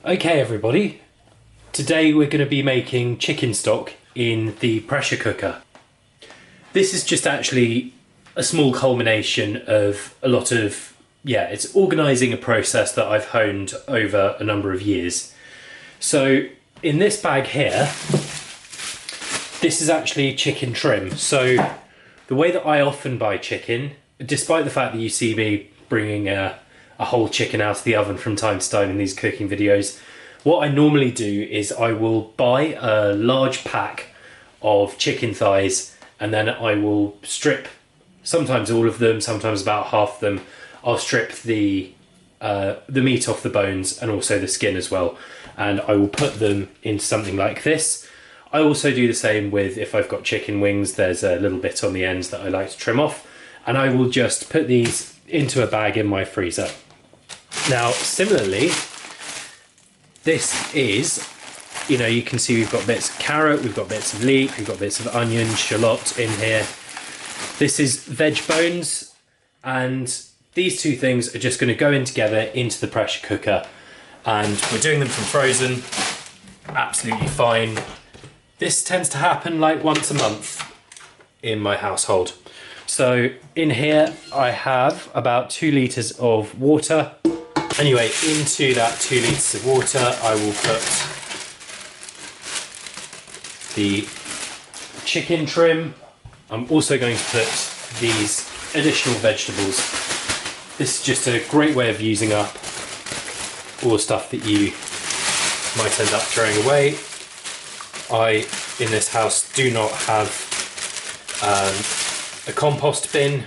Okay everybody, today we're going to be making chicken stock in the pressure cooker. This is just actually a small culmination of a lot of, it's organising a process that I've honed over a number of years. So in this bag here, this is actually chicken trim. So the way that I often buy chicken, despite the fact that you see me bringing a whole chicken out of the oven from time to time in these cooking videos, what I normally do is I will buy a large pack of chicken thighs and then I will strip, sometimes all of them, sometimes about half of them. I'll strip the meat off the bones and also the skin as well, and I will put them into something like this. I also do the same with, if I've got chicken wings, there's a little bit on the ends that I like to trim off, and I will just put these into a bag in my freezer. Now, similarly, this is, you can see we've got bits of carrot, we've got bits of leek, we've got bits of onion, shallot in here. This is veg bones, and these two things are just going to go in together into the pressure cooker, and we're doing them from frozen, absolutely fine. This tends to happen like once a month in my household. So in here I have about 2 litres of water. Anyway, into that 2 litres of water I will put the chicken trim. I'm also going to put these additional vegetables. This is just a great way of using up all the stuff that you might end up throwing away. I, in this house, do not have a compost bin.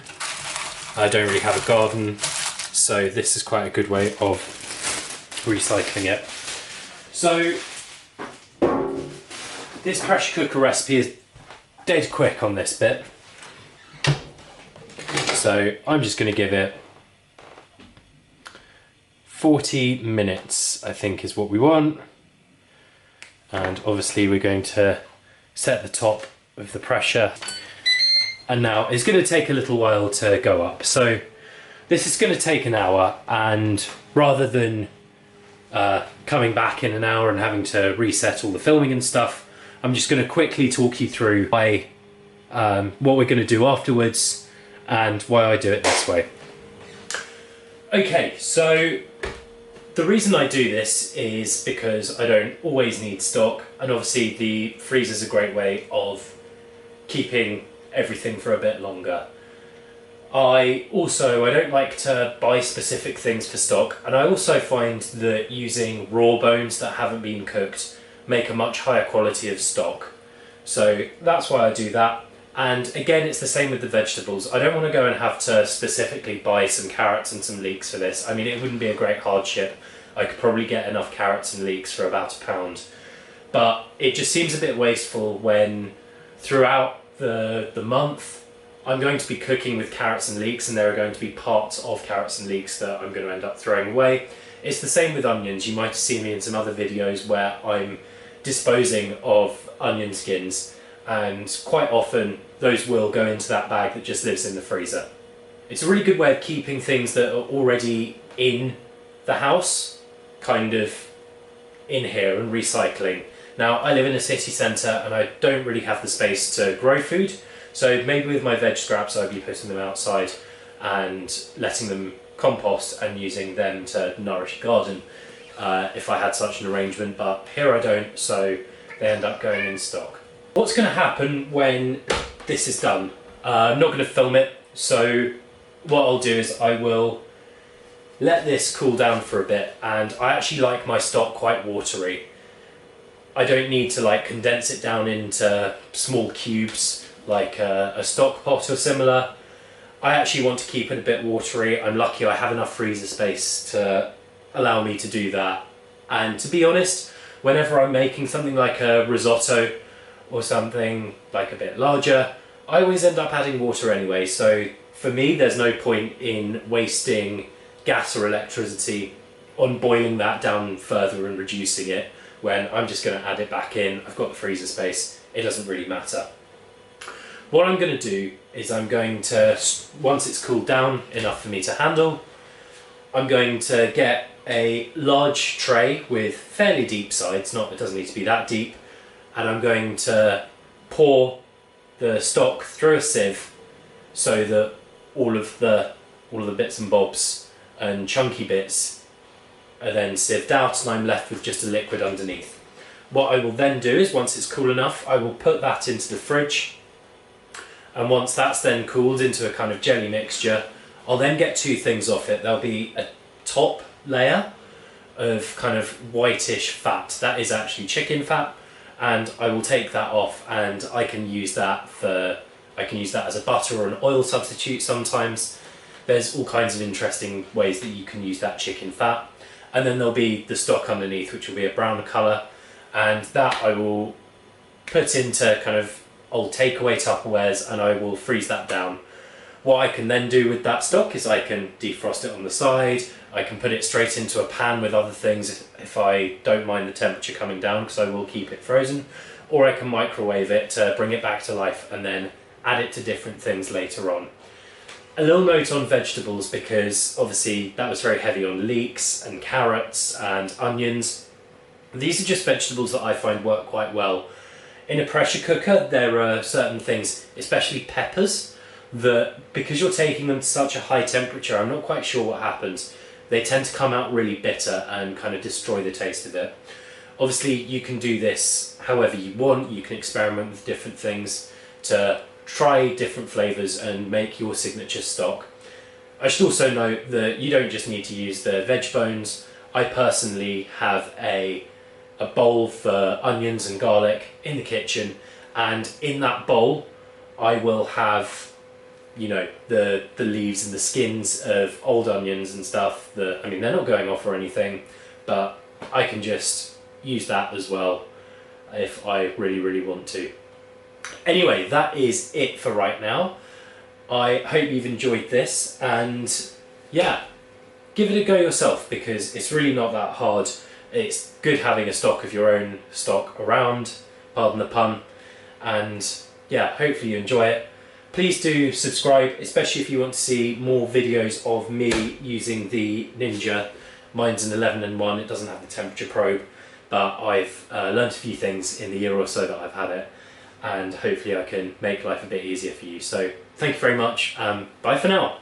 I don't really have a garden, so this is quite a good way of recycling it. So this pressure cooker recipe is dead quick on this bit. So I'm just going to give it 40 minutes, I think is what we want. And obviously we're going to set the top of the pressure. And now it's going to take a little while to go up. So this is going to take an hour, and rather than coming back in an hour and having to reset all the filming and stuff, I'm just going to quickly talk you through what we're going to do afterwards and why I do it this way. Okay, so the reason I do this is because I don't always need stock, and obviously the freezer's a great way of keeping everything for a bit longer. I don't like to buy specific things for stock, and I also find that using raw bones that haven't been cooked make a much higher quality of stock. So that's why I do that. And again, it's the same with the vegetables. I don't want to go and have to specifically buy some carrots and some leeks for this. I mean, it wouldn't be a great hardship. I could probably get enough carrots and leeks for about £1. But it just seems a bit wasteful when throughout the month I'm going to be cooking with carrots and leeks, and there are going to be parts of carrots and leeks that I'm going to end up throwing away. It's the same with onions. You might have seen me in some other videos where I'm disposing of onion skins, and quite often those will go into that bag that just lives in the freezer. It's a really good way of keeping things that are already in the house kind of in here and recycling. Now, I live in a city centre and I don't really have the space to grow food, so maybe with my veg scraps I'd be putting them outside and letting them compost and using them to nourish a garden if I had such an arrangement, but here I don't, so they end up going in stock. What's going to happen when this is done? I'm not going to film it, so what I'll do is I will let this cool down for a bit, and I actually like my stock quite watery. I don't need to like condense it down into small cubes like a stock pot or similar. I actually want to keep it a bit watery. I'm lucky I have enough freezer space to allow me to do that. And to be honest, whenever I'm making something like a risotto or something like a bit larger, I always end up adding water anyway. So for me, there's no point in wasting gas or electricity on boiling that down further and reducing it when I'm just going to add it back in. I've got the freezer space, it doesn't really matter. What I'm going to do is I'm going to, once it's cooled down enough for me to handle, I'm going to get a large tray with fairly deep sides, it doesn't need to be that deep, and I'm going to pour the stock through a sieve so that all of the bits and bobs and chunky bits are then sieved out, and I'm left with just a liquid underneath. What I will then do is, once it's cool enough, I will put that into the fridge, and once that's then cooled into a kind of jelly mixture, I'll then get two things off it. There'll be a top layer of kind of whitish fat. That is actually chicken fat, and I will take that off, and I can use that as a butter or an oil substitute sometimes. There's all kinds of interesting ways that you can use that chicken fat. And then there'll be the stock underneath, which will be a brown colour, and that I will put into kind of old takeaway Tupperwares, and I will freeze that down. What I can then do with that stock is I can defrost it on the side, I can put it straight into a pan with other things if I don't mind the temperature coming down, because I will keep it frozen, or I can microwave it to bring it back to life and then add it to different things later on. A little note on vegetables, because obviously that was very heavy on leeks and carrots and onions. These are just vegetables that I find work quite well. In a pressure cooker, there are certain things, especially peppers, that because you're taking them to such a high temperature, I'm not quite sure what happens. They tend to come out really bitter and kind of destroy the taste of it. Obviously, you can do this however you want. You can experiment with different things to try different flavours and make your signature stock. I should also note that you don't just need to use the veg bones. I personally have a bowl for onions and garlic in the kitchen, and in that bowl I will have, you know, the leaves and the skins of old onions and stuff that, I mean, they're not going off or anything, but I can just use that as well if I really want to. Anyway, that is it for right now. I hope you've enjoyed this, and yeah, give it a go yourself, because it's really not that hard. It's good having a stock of your own stock around, pardon the pun, and yeah, hopefully you enjoy it. Please do subscribe, especially if you want to see more videos of me using the Ninja. Mine's an 11-in-1, it doesn't have the temperature probe, but I've learnt a few things in the year or so that I've had it, and hopefully I can make life a bit easier for you. So thank you very much, bye for now.